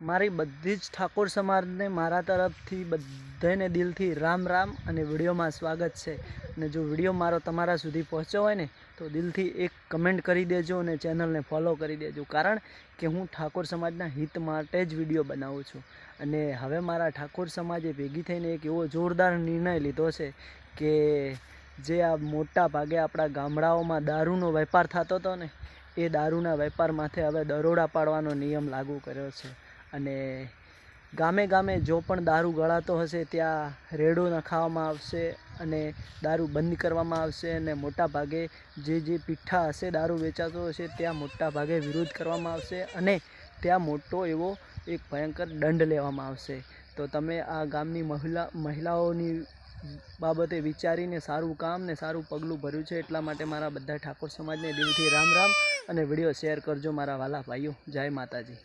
મારી બધી જ ઠાકોર સમાજને મારા તરફથી બધાને દિલથી રામ રામ અને વિડીયોમાં સ્વાગત છે। અને જો વિડીયો મારો તમારા સુધી પહોંચ્યો હોય ને તો દિલથી એક કમેન્ટ કરી દેજો અને ચેનલને ફોલો કરી દેજો, કારણ કે હું ઠાકોર સમાજના હિત માટે જ વિડીયો બનાવું છું। અને હવે મારા ઠાકોર સમાજે ભેગી થઈને એક એવો જોરદાર નિર્ણય લીધો છે કે જે આ મોટા ભાગે આપણા ગામડાઓમાં દારૂનો વેપાર થતો હતો ને, એ દારૂના વેપાર માથે હવે દરોડા પાડવાનો નિયમ લાગુ કર્યો છે। અને ગામે ગામે જો પણ દારૂ ગળાતો હશે ત્યાં રેડો નખાવવામાં આવશે અને દારૂ બંધ કરવામાં આવશે। અને મોટા ભાગે જે પીઠા હશે દારૂ વેચાતો હશે ત્યાં મોટા ભાગે વિરોધ કરવામાં આવશે અને ત્યાં મોટો એવો એક ભયંકર દંડ લેવામાં આવશે। તો તમે આ ગામની મહિલાઓની બાબતે વિચારીને સારું કામ ને સારું પગલું ભર્યું છે, એટલા માટે મારા બધા ઠાકોર સમાજને દિલથી રામ રામ અને વિડીયો શેર કરજો મારા વાલા ભાઈઓ। જય માતાજી।